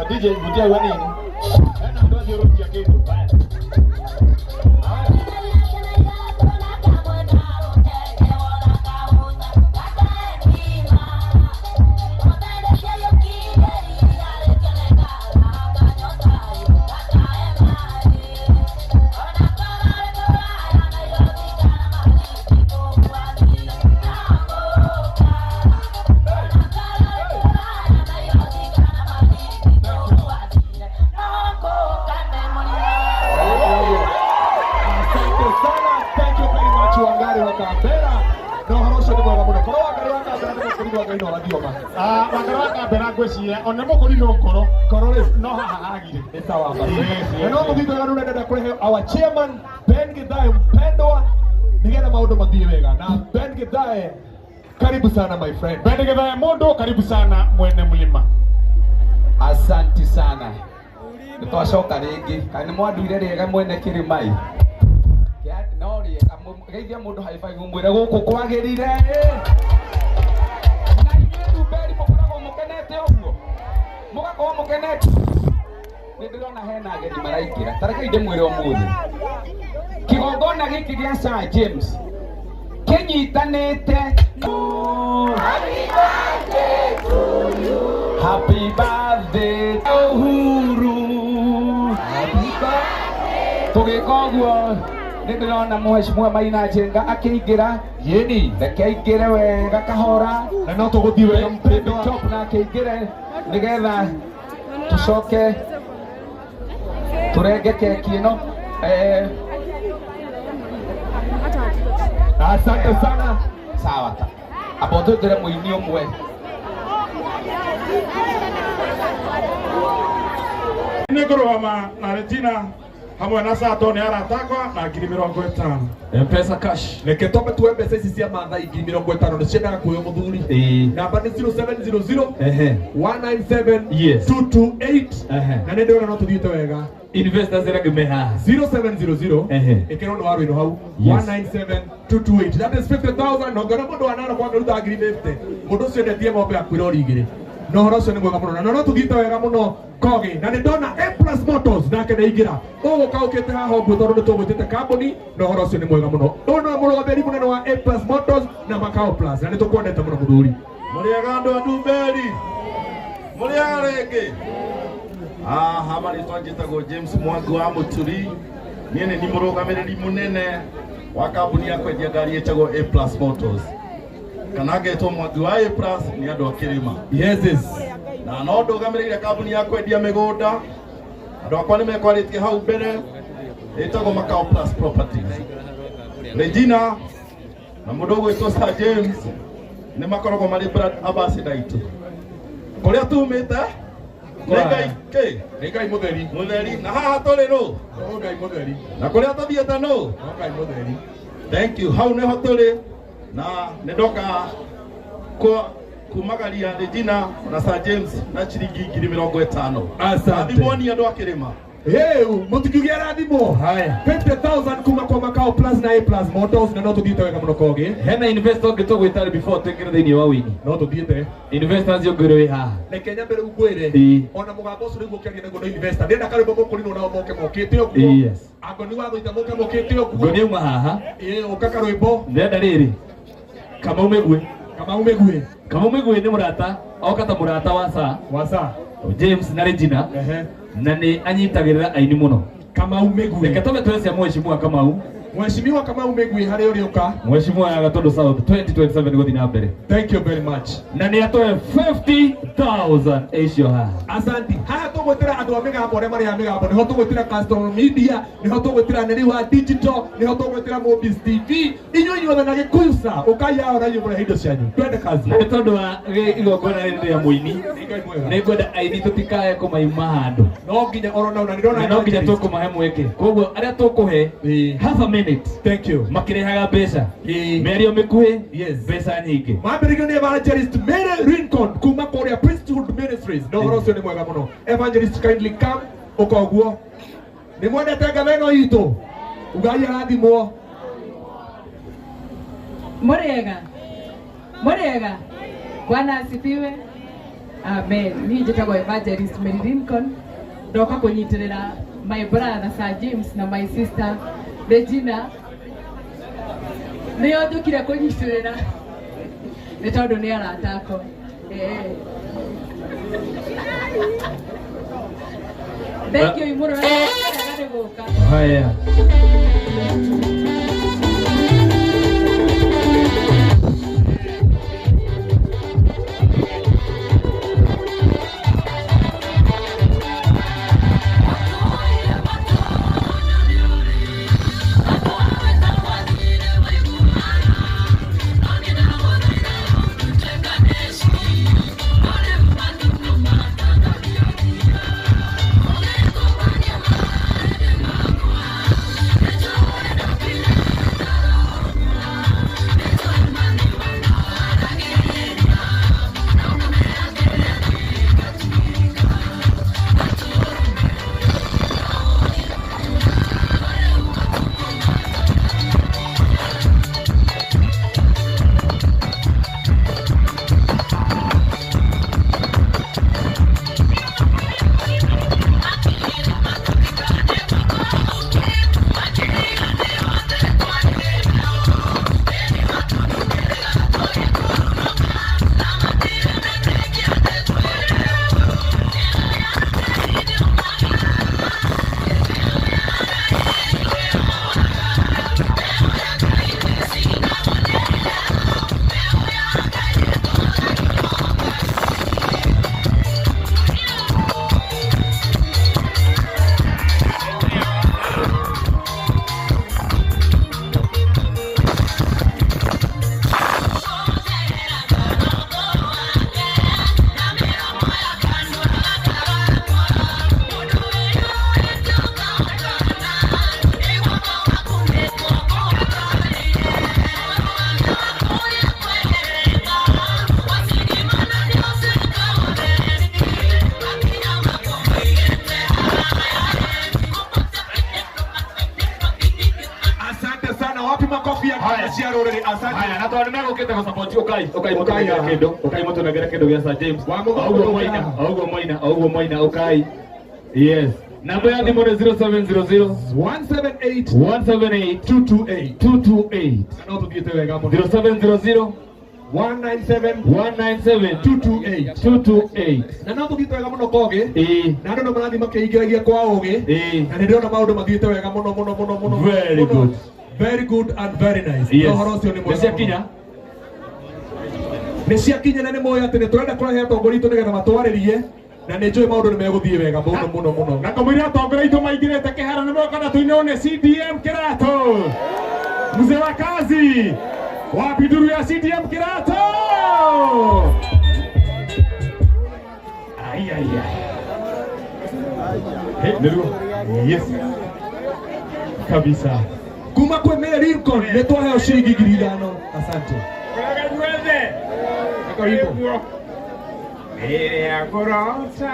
DJ vutia wa nini? Ana ndo ndio rudia kitu baya. Makaraka beragwesie onemo kuri no nkoro korole no hahagire etawa ba no mugito ya runa dada kure our chairman Ben Githae mpendwa nigenda maundu mathie wega na Ben Githae karibu sana my friend Ben Githae mundu karibu sana mwene mlima asante sana nitwacoka ringi kana mwanduire riega mwene kirimai no riega geithia mundu high five mwire guku kwagirire Ndumberi mukoragwo mukenete uguo mugakorwo mukenete ndirona hena ageni maraikira tareke inde mwire umuthi kigongona giki gia Sir James kinyitanite happy birthday to Uhuru happy birthday tugikoguo ndirona muheshimiwa Maina Jenga akiingira yeni ndakeingire wega kahora na no tuguthie wega mpendwa top na akiingire nigetha tucoke turenge keki ino asante sana sawa ta aboto dire muini omwe nigoroma na Regina hamwe na sato ni aratakwa na 50,000 M-Pesa cash neketope tu M-Pesa ici cia matha 50,000 ni ciendaga kuyo muthuri namba ni 0700 197 228 na nende ona no tuthiete wega investors era gemeha 0700 ikero no waro ino hau 197 228 that is 50,000 no ngora mundu anara kwa ngaruta 50 mundu ucio ndetie ng'ombe akwirori igiri no horo ucio ni mwega muno na no tuthiete wega muno kogi na ni ndona M+ Motors nake ndaigira ugu kaukite haha uguo tondu ni tugwitite kambuni no horo ucio ni mwega muno ndona murugamiri munene wa M+ Motors na Makao Plus na ni tukwendete muno muthuri muriega andu a Ndumberi muriega renge hamari twanjitagwo James Mwangi wa Muturi niene ni murugamiriri munene wa kambuni ya kwendia ngari etagwo M+ Motors kana getwo Mwangi wa A+ ni andu akirima yes na no ndugamirire kambuni ya kwendia migunda andu akwa ni mekwaritie hau mbere etagwo Makao Plus Properties Regina na mundu gwitwo Sir James ni makoragwo mari brand ambassador itu kuria tumite Ngai mutheri na haha tuli no Ngai mutheri na kuria tathiete no Ngai mutheri thank you hau niho tuli na nindoka kumagaria Regina na Sir James na chiringi 50,000 asante ndimoni andu akirima mutukigia rathimo haya 50,000 kuma kwa Makao Plus na A+ Motors na no tuthiete wega muno kogi hena investor ngitugwitari before twingire thiini wa wini no tuthiete investors yongire wi haha rekenya mbere ugwire ona mugambo ucio niguo kiaria nego no investor ndenda karimo mukurino nao moke mokite oguo yes angoni wa goita moke mokite oguo ngoni uma haha ukaka rwimbo ndenda riri kama umegwe ni murata okata murata wasa James na Regina na ni anyitagirira Aini muno kama umegwe reke tome twese mheshimiwa kama umegwe hari uri uka mheshimiwa ya Gatondo South 2027 gothi na mbere thank you very much na ni atoe 50,000 acio ha asante ha tugwetera andu a migambo aria mari a migambo niho tugwetera customer media niho tugwetera neri wa digital niho tugwetera Mobis TV inyuothe na gikusa ukaya ora yumura hindo cianyu twende kazi ni tondu wa igongona riri ya muini ni ngwenda Aini tutikae kumaima handu no nginya orona una ndirona no nginya tukumahe mweke koguo aria tukuhe half a minute thank you makirehaga mbeca merio mikuhi mbeca nyingi mambiririo ni evangelist Mary Rincon kuma kuria Priesthood Ministries no horo ucio ni mwega muno evangelist kindly come ukoguo ni mwendete ngaveno itu ugai arathimwo Muriega Bwana asifiwe Amen. Ni njĩtagwo Evangelist Mary Lincoln. Ndoka kũnyitĩrĩra my brother Sir James na my sister Regina. Nĩo njũkire kũnyitĩrĩra nĩ tondũ nĩ arata akwa. Thank you, Imuro. Haya. Haya, na tuone mego kete kwa support okay kendo moto na kendo ya Sir James okay. Yes. Namba ya simu ni 0700 178 228 na tugiite wega muno 0700 197 228 na no tugiite wega muno koge na ndo marathi makiingiragia kwa oge na nĩ ndĩrona maũndũ mathiĩte wega muno very good and very nice. Yes. Nĩciakinya na nĩ moya atĩ nĩ tũrenda kũrehe atongoria aitũ nĩgetha matwarĩrie na nĩ njũĩ maũndũ nĩ megũthiĩ wega mũno. Na kamũira atongoria aitũ maingĩrĩte kĩharo nĩ moka na tuinone CDM Kirato. Mzee wa kazi. Wapi nduru ya CDM Kirato? Ai. Nero. Yes. Kabisa. Kuma kwa Mary Lincoln nĩ twaheo ciringi 5,000. Asante. Kolega Ndumberi. Karibu. Mere ya korota.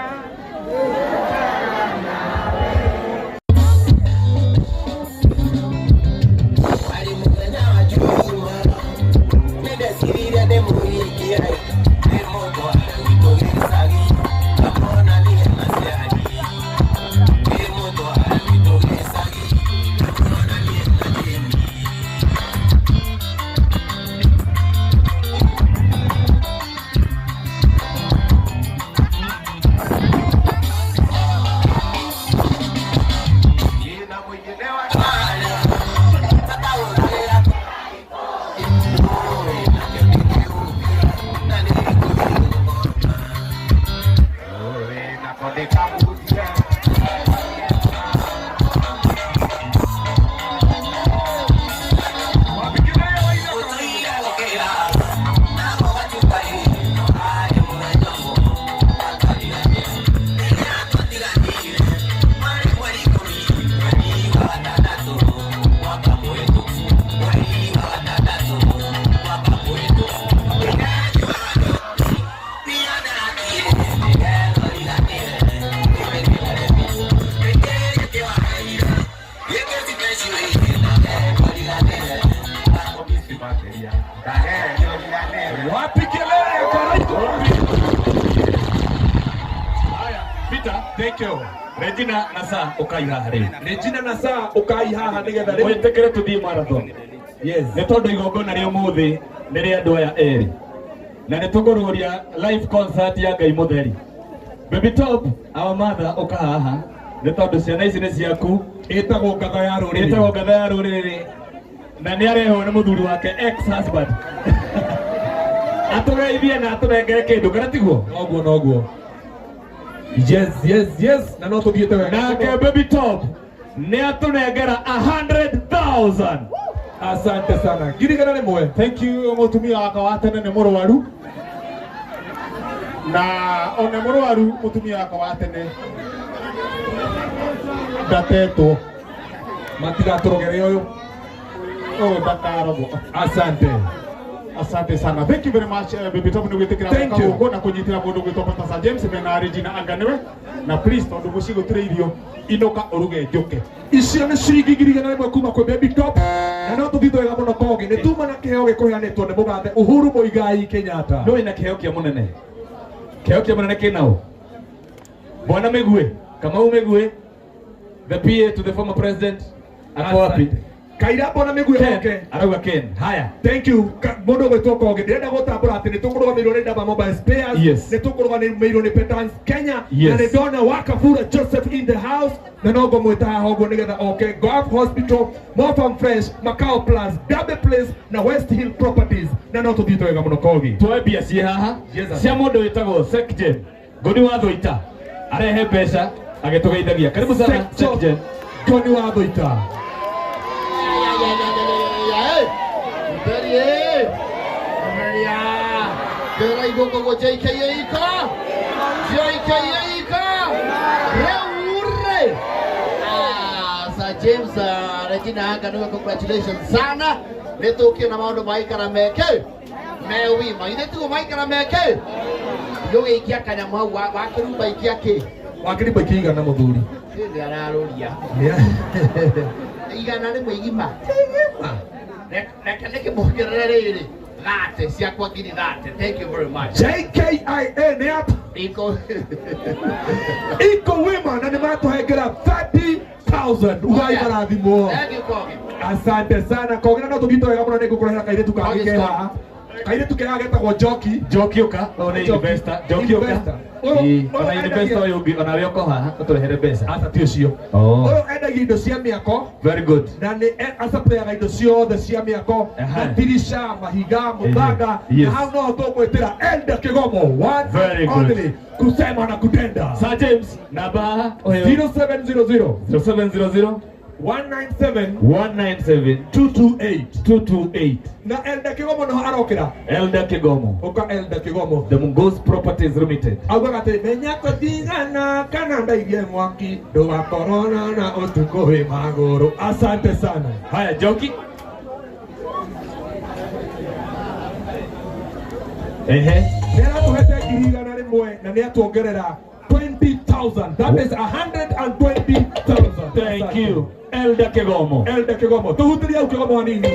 nikyo Regina na Sa ukaihaha rĩu. Regina na Sa ukaihaha nigetha rĩu Mwĩtĩkĩre tũthiĩ marathon. yes Nĩ tondũ igongona rĩa ũmũthĩ nĩ rĩa andũ aya erĩ. Na nĩ tũkũrũria live concert ya Ngai mutheri. Baby Top, our mother ukahaha. Nĩ tondũ ciana ici nĩ ciaku. Ĩtagwo ngatho ya rũrĩrĩ. Ĩtagwo ngatho ya rũrĩrĩ. Na nĩ arehwo nĩ mũthuri wake ex-husband. Atũgeithie na atũnengere kĩndũ kana tiguo? Noguo. Yes. Na no tũthiĩte wega. Nake Baby Top nĩ atũnengera 100,000. Asante sana. Girigana rĩmwe. Thank you mutumia waka wa tene nĩ mũrwaru. Na one mũrwaru mutumia waka wa tene ndatetwo. Matigatũrogere ũyũ. Ndakarogwo. Asante sana. Thank you very much Baby Top nĩ gwĩtĩkĩra Thank you. gũka na kũnyitĩra mũndũ gwĩtwo Pastor James na Regina Anganiwe. Na please tondũ mũciĩ gũtirĩ irio inoka ũruge njoke. Icio nĩ ciringi girigana rĩmwe kuma kwĩ Baby Top. Na no tũthiĩte wega mũno kogi. Nĩ tuma na kĩheo gĩkũheanĩtwo nĩ mũgathe Uhuru Muigai Kenyatta. Nĩ wĩna kĩheo kĩa mũnene. Kĩheo kĩa mũnene kĩnaũ. Bwana Mĩgue, Kamau Mĩgue, the PA to the former president. Ako wapi? Kaira bona Mĩgue oke. Arauga Ken. Haya. Thank you. Mũndũ gwĩtwo kogi. Ndĩrenda gũtambũra atĩ nĩ tũkũrũgamĩrĩrwo nĩ Ndamba Mobile Spares. Yes. Nĩ tũkũrũgamĩrĩrwo nĩ Petans Kenya. Yes. Na nĩ ndona Wakabura Joseph in the house. Na no ngũmwĩta haha ũguo nĩgetha oke. Golf Hospital, Mofam Fresh, Macau Plus, Dabe Place na West Hill Properties. Na no tũthiĩte wega mũno kogi. Tuoe mbia ciĩ haha. Yes, sir. Cia mũndũ wĩtagwo Sekjen. Ngoni wa Thũita. Arehe mbeca agĩtũgeithagia. Karibu sana Sekjen. Ngoni wa Thũita. Kera igoko go JKA ika. Reure. Sir James Regina Anganiwe, congratulations sana. Nĩtũkĩona na maũndũ maikara meke. Mewima. Ithuĩ maikara meke. Gĩgĩikia kanyamũ hau wakĩrumba ikia kĩ. Wakĩrumba ikĩigana mũthuri. Nĩ ararũria. Igana rĩmwe igima. Reke nĩkĩmũkĩrĩre rĩrĩ. Thate ciakwa ngiri thate. Thank you very much. JKIA nĩ apa. Iko wima na nĩ matũhengera 30,000. Ugai barathimwo. Thank you Kogi. Asante sana kogi. Na no tũthiĩte wega mũno nĩ ngũkũrehera kairĩtu kangĩ ke haha. Kairĩtu kega getagwo Njoki. Njoki ũka. Ona investor. Njoki ũka. Ona investor ũyũ ũngĩ ona we ũko haha ũtũrehere mbeca. Asa ti ũcio. Ũyũ endagia indo cia mĩako. Very good. Na nĩ acapeaga indo ciothe cia mĩako. Matirisha, mahiga, mũthanga. Na hau no tũgwĩtĩra Elda Kĩgomo. One Very good. only. Kusema na kutenda. Sir James, namba haha. 0700 0700 197 228. Na Elda Kĩgomo no arokĩra. Elda Kĩgomo. Oka Elda Kĩgomo. The Mungos Properties Limited. Augaga atĩ menya kũtigana kana ndaigie mwaki ndũgakorona na ũtukũ wĩ magũrũ. Asante sana. Haya Njoki. Nĩaratũhete ngiri igana rĩmwe na nĩatuongerera 20,000. That is 120,000. Thank you. Elda Kĩgomo. Elda Kĩgomo. Tũhutĩrie hau Kĩgomo hanini.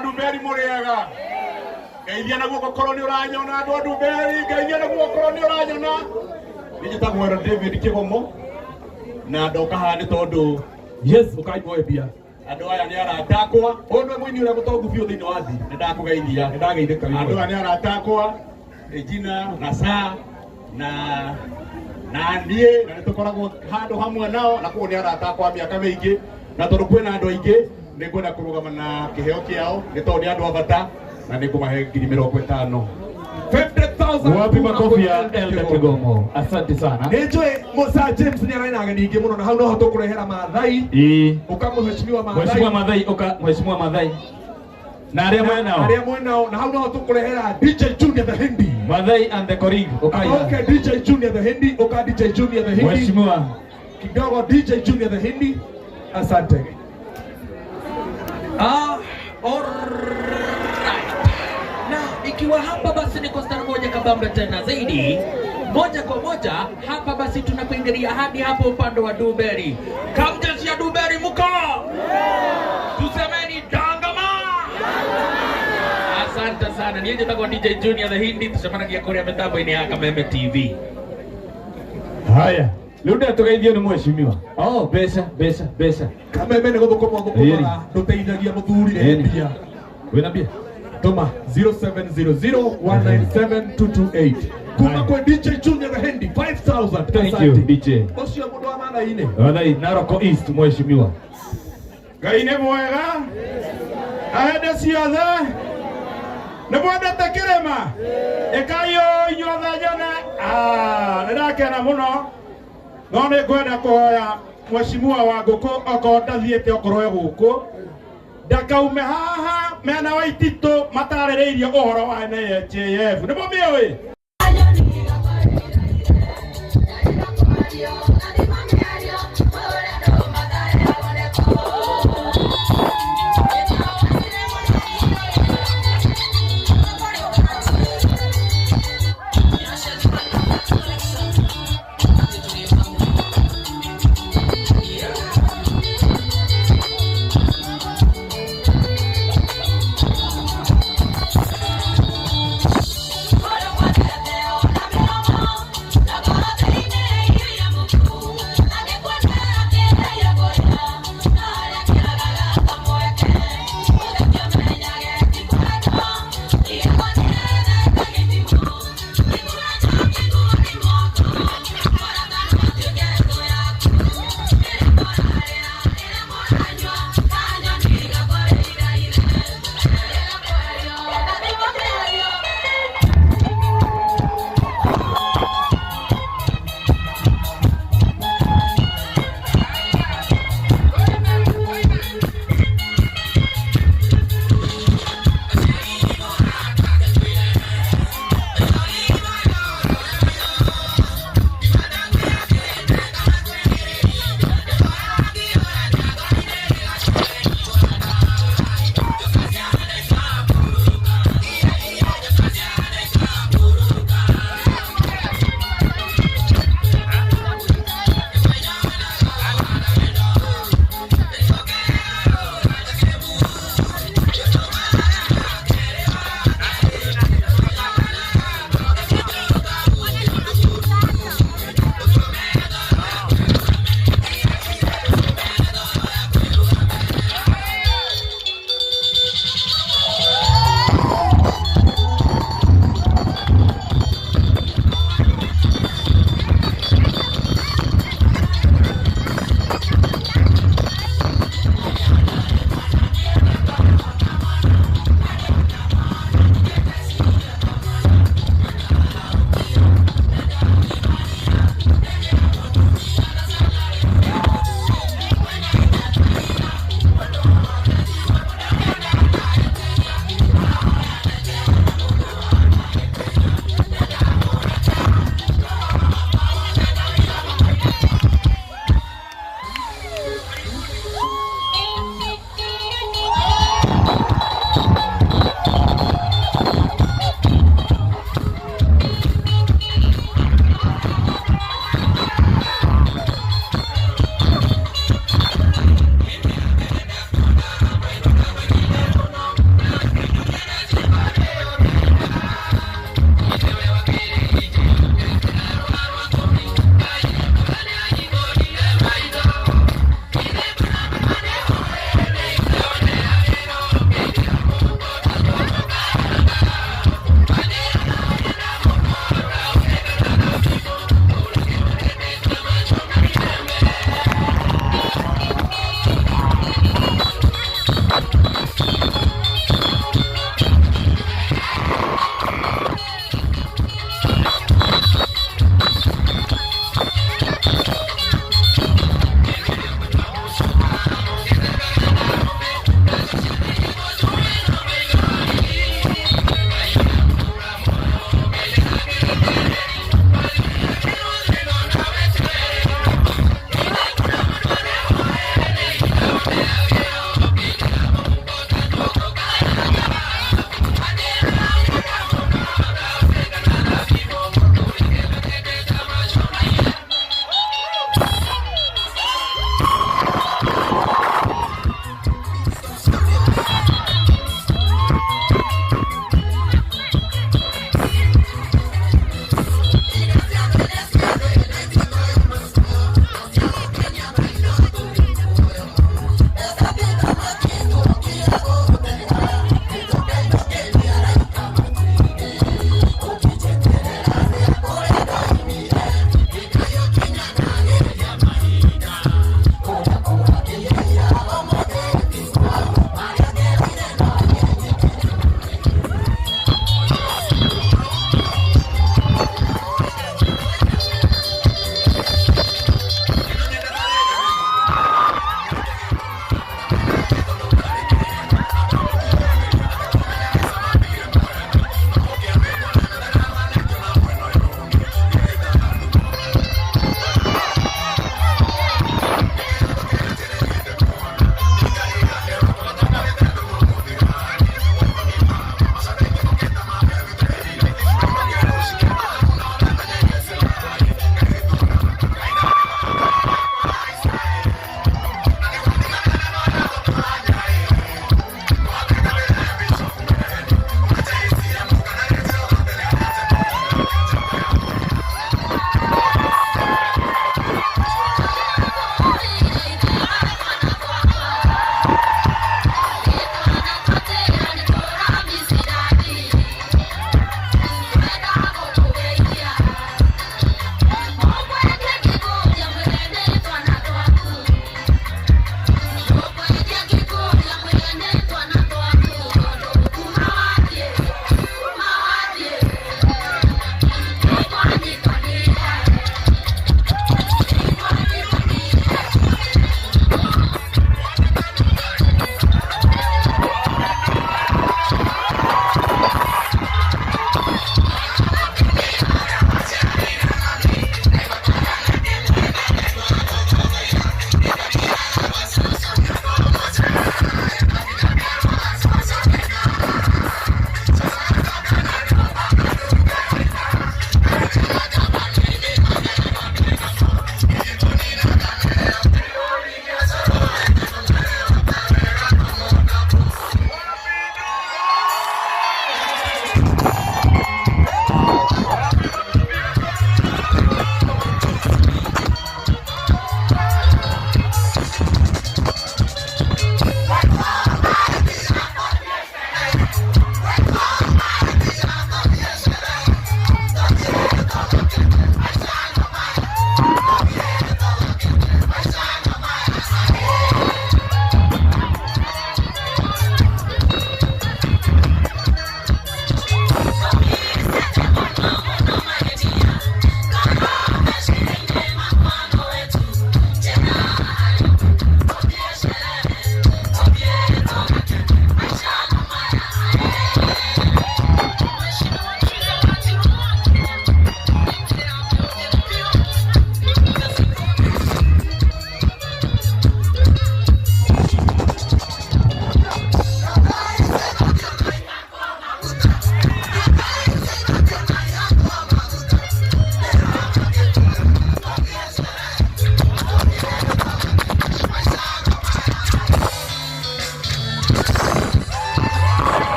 Ndumberi muriega. Ngeithia na guoko korwo ni uranyona andu Ndumberi, ngeithia na guoko korwo ni uranyona. Nijitagwo David Kĩgomo na ndoka haha ni tondu yes ukaigua bia. Andu aya ni aratakwa. Onwe mwini uria mutongu biu thiini wa thi. Nindakugeithia. Nindageithika. Andu aya ni aratakwa. Regina na Sa na niĩ na nĩtũkoragwo handũ hamwe nao na kuo nĩ aratakwa mĩaka mĩingĩ na tondũ kwĩna andũ aingĩ nĩngwenda kũrũgama na kĩheo kĩao nĩ tondũ nĩ andũ a bata na nĩngũmahe ngiri 50. 50,000. Wapi makofi ya Elder Kigomo. Asante sana. Enjoy Musa James ni araina ngingi muno na hau no hoto kurehera Maathai. Ukamheshimiwa Maathai. Mheshimiwa Maathai Mheshimiwa Maathai. Na aria mwenao na hau no hoto kurehera DJ Junior the Hindi. Maathai and the Korig. Okay, DJ Junior the Hindi. DJ Junior the Hindi. Mheshimiwa kidogo DJ Junior the Hindi. Asante. Na ikiwa hapa basi ni Costa moja kabambe tena zaidi moja kwa moja hapa basi tunakuingilia hadi hapo upande wa Ndumberi. Kamjesi ya Ndumberi muko. Tusemeni dangama. Asante sana. Niye tako DJ Junior the Hindi tusemana kia Korea mitambo ini haka Meme TV. Haya. Luda tukaithio ni mheshimiwa. Besa. Kama mene goboko goboko tuteithagia muthuri endia. Wena bia. Toma 0700197228. Kuma kwa DJ Junior the Hindi 5,000. Thank you DJ. Osio mundu wa maana ine. Wadai Naroko East mheshimiwa. Ngai nĩ mwega. Ahende ciothe. Nĩ mwendete kĩrĩma. Ĩkayo inyuothe nyone. Nĩndakena mũno. No nĩ ngwenda kũhoya mheshimiwa wa ngũkũ okorwo ndathiĩte okorwo gũkũ. Ndakaume haha mena wa Ititũ matarĩrĩirie ũhoro wa NHIF. Nĩ mũmĩũĩ? What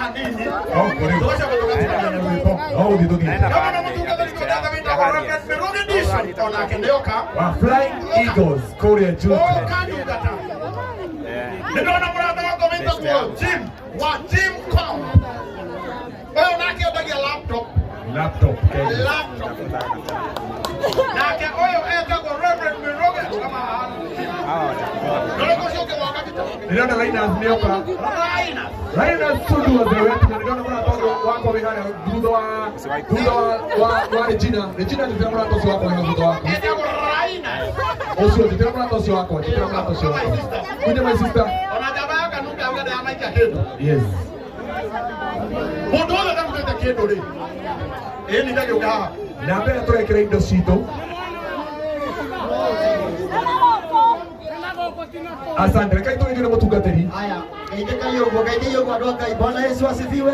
hanini. kore. Tosha kutoka tena na mwipo. Dito. Kama na mtungatari kwa dada vita kwa rocket Meroge Edition. Ona kendeoka. Flying Eagles, Korea Juice. Oh, kani ugata. Ninaona brother wako vita kwa Jim. Wa Jim com. Wewe unake bagi ya laptop. Laptop. Nake oyo eka kwa Reverend Meroge kama Niliona Linus Nioka. Linus Sudu wa Zewet. Niliona kuna togo wako wihane. Gudo wa Regina. Regina niliona kuna tosi wako wihane gudo wako. Osio, niliona kuna tosi wako. Kuja my sister. Onajaba kanuka ugada ya maika kedo. Yes. Bodola damu kete kedo le. Ni ndage ukaha. Na mbele turekera indo cito. Asante, reka itũgĩthie mũtungatĩri. Haya, ngeithĩka yũguo, ngeithia yũguo andũ a Ngai. Bwana Yesu asifiwe.